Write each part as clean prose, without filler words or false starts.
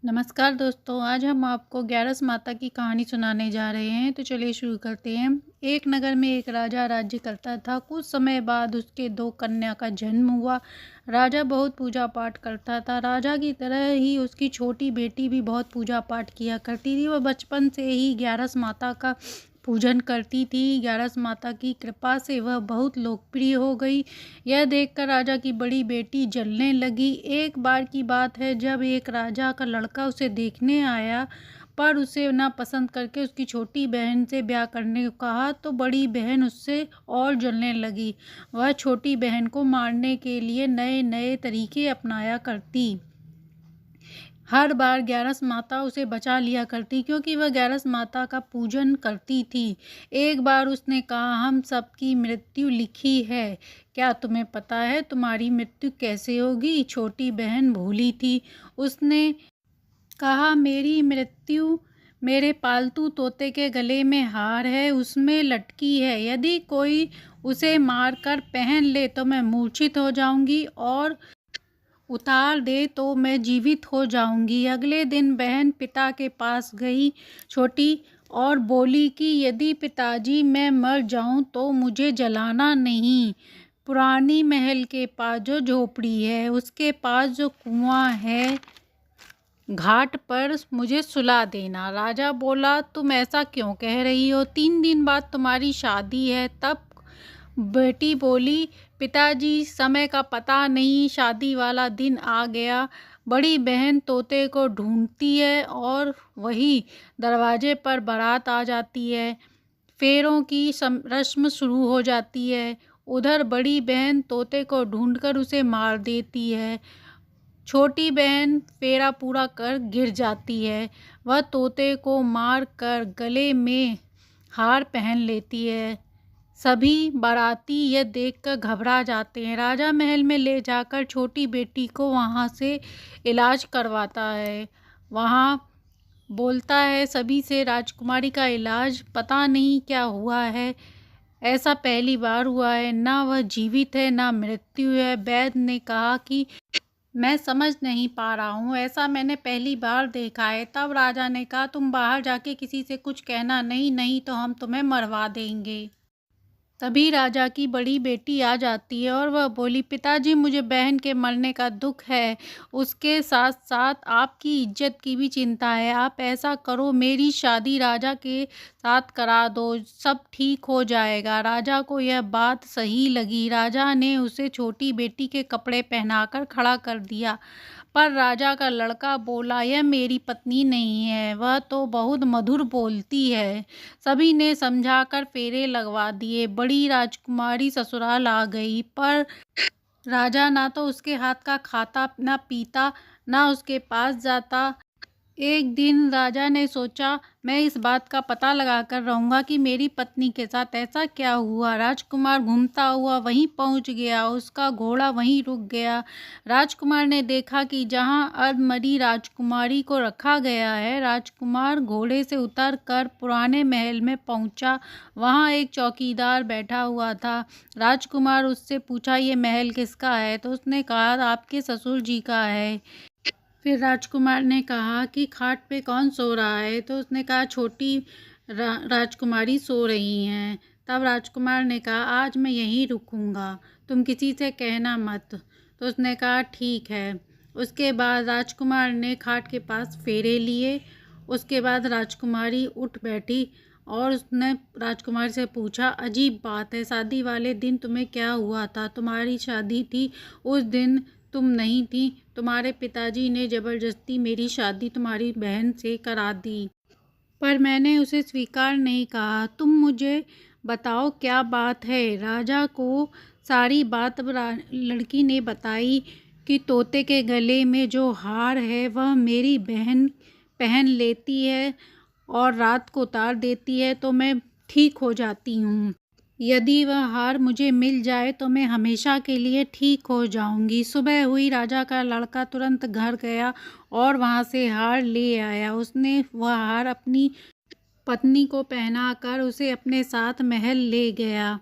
नमस्कार दोस्तों, आज हम आपको ग्यारस माता की कहानी सुनाने जा रहे हैं। तो चलिए शुरू करते हैं। एक नगर में एक राजा राज्य करता था। कुछ समय बाद उसके दो कन्या का जन्म हुआ। राजा बहुत पूजा पाठ करता था। राजा की तरह ही उसकी छोटी बेटी भी बहुत पूजा पाठ किया करती थी। वह बचपन से ही ग्यारस माता का पूजन करती थी। ग्यारस माता की कृपा से वह बहुत लोकप्रिय हो गई। यह देखकर राजा की बड़ी बेटी जलने लगी। एक बार की बात है, जब एक राजा का लड़का उसे देखने आया, पर उसे ना पसंद करके उसकी छोटी बहन से ब्याह करने को कहा, तो बड़ी बहन उससे और जलने लगी। वह छोटी बहन को मारने के लिए नए नए तरीके अपनाया करती। हर बार ग्यारस माता उसे बचा लिया करती, क्योंकि वह ग्यारस माता का पूजन करती थी। एक बार उसने कहा, हम सबकी मृत्यु लिखी है, क्या तुम्हें पता है तुम्हारी मृत्यु कैसे होगी? छोटी बहन भूली थी। उसने कहा, मेरी मृत्यु मेरे पालतू तोते के गले में हार है, उसमें लटकी है। यदि कोई उसे मारकर पहन ले तो मैं मूर्छित हो जाऊंगी, और उतार दे तो मैं जीवित हो जाऊंगी। अगले दिन बहन पिता के पास गई छोटी और बोली कि यदि पिताजी मैं मर जाऊं तो मुझे जलाना नहीं। पुरानी महल के पास जो झोपड़ी है, उसके पास जो कुआं है, घाट पर मुझे सुला देना। राजा बोला, तुम ऐसा क्यों कह रही हो? 3 दिन बाद तुम्हारी शादी है। तब बेटी बोली, पिताजी समय का पता नहीं, शादी वाला दिन आ गया। बड़ी बहन तोते को ढूंढती है और वही दरवाजे पर बारात आ जाती है। फेरों की रस्म शुरू हो जाती है। उधर बड़ी बहन तोते को ढूंढकर उसे मार देती है। छोटी बहन फेरा पूरा कर गिर जाती है। वह तोते को मार कर गले में हार पहन लेती है। सभी बाराती यह देखकर घबरा जाते हैं। राजा महल में ले जाकर छोटी बेटी को वहाँ से इलाज करवाता है। वहाँ बोलता है सभी से, राजकुमारी का इलाज पता नहीं क्या हुआ है, ऐसा पहली बार हुआ है, ना वह जीवित है ना मृत्यु है। वैद्य ने कहा कि मैं समझ नहीं पा रहा हूँ, ऐसा मैंने पहली बार देखा है। तब राजा ने कहा, तुम बाहर जाके किसी से कुछ कहना नहीं, नहीं तो हम तुम्हें मरवा देंगे। तभी राजा की बड़ी बेटी आ जाती है और वह बोली, पिताजी मुझे बहन के मरने का दुख है, उसके साथ साथ आपकी इज्जत की भी चिंता है। आप ऐसा करो, मेरी शादी राजा के साथ करा दो, सब ठीक हो जाएगा। राजा को यह बात सही लगी। राजा ने उसे छोटी बेटी के कपड़े पहनाकर खड़ा कर दिया। पर राजा का लड़का बोला, यह मेरी पत्नी नहीं है, वह तो बहुत मधुर बोलती है। सभी ने समझाकर फेरे लगवा दिए। बड़ी राजकुमारी ससुराल आ गई, पर राजा ना तो उसके हाथ का खाता ना पीता, ना उसके पास जाता। एक दिन राजा ने सोचा, मैं इस बात का पता लगाकर रहूंगा कि मेरी पत्नी के साथ ऐसा क्या हुआ। राजकुमार घूमता हुआ वहीं पहुंच गया। उसका घोड़ा वहीं रुक गया। राजकुमार ने देखा कि जहां अधमरी राजकुमारी को रखा गया है, राजकुमार घोड़े से उतर कर पुराने महल में पहुंचा। वहां एक चौकीदार बैठा हुआ था। राजकुमार उससे पूछा, ये महल किसका है? तो उसने कहा, आपके ससुर जी का है। फिर राजकुमार ने कहा कि खाट पे कौन सो रहा है? तो उसने कहा, छोटी राजकुमारी सो रही हैं। तब राजकुमार ने कहा, आज मैं यहीं रुकूंगा, तुम किसी से कहना मत। तो उसने कहा, ठीक है। उसके बाद राजकुमार ने खाट के पास फेरे लिए। उसके बाद राजकुमारी उठ बैठी और उसने राजकुमार से पूछा, अजीब बात है, शादी वाले दिन तुम्हें क्या हुआ था? तुम्हारी शादी थी, उस दिन तुम नहीं थी। तुम्हारे पिताजी ने ज़बरदस्ती मेरी शादी तुम्हारी बहन से करा दी, पर मैंने उसे स्वीकार नहीं कहा। तुम मुझे बताओ क्या बात है? राजा को सारी बात लड़की ने बताई कि तोते के गले में जो हार है वह मेरी बहन पहन लेती है और रात को उतार देती है तो मैं ठीक हो जाती हूँ। यदि वह हार मुझे मिल जाए तो मैं हमेशा के लिए ठीक हो जाऊंगी। सुबह हुई, राजा का लड़का तुरंत घर गया और वहां से हार ले आया। उसने वह हार अपनी पत्नी को पहनाकर उसे अपने साथ महल ले गया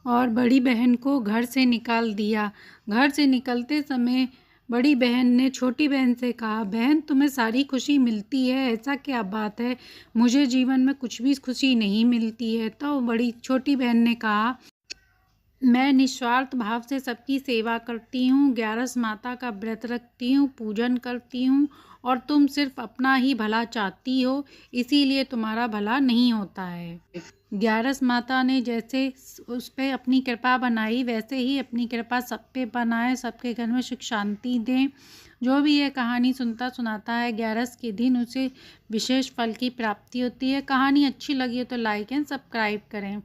और बड़ी बहन को घर से निकाल दिया। घर से निकलते समय बड़ी बहन ने छोटी बहन से कहा, बहन तुम्हें सारी खुशी मिलती है, ऐसा क्या बात है? मुझे जीवन में कुछ भी खुशी नहीं मिलती है। तो बड़ी छोटी बहन ने कहा, मैं निस्वार्थ भाव से सबकी सेवा करती हूँ, ग्यारस माता का व्रत रखती हूँ, पूजन करती हूँ, और तुम सिर्फ अपना ही भला चाहती हो, इसीलिए तुम्हारा भला नहीं होता है। ग्यारस माता ने जैसे उस पे अपनी कृपा बनाई, वैसे ही अपनी कृपा सब पे बनाए, सबके घर में सुख शांति दें। जो भी ये कहानी सुनता सुनाता है ग्यारस के दिन, उसे विशेष फल की प्राप्ति होती है। कहानी अच्छी लगी हो तो लाइक एंड सब्सक्राइब करें।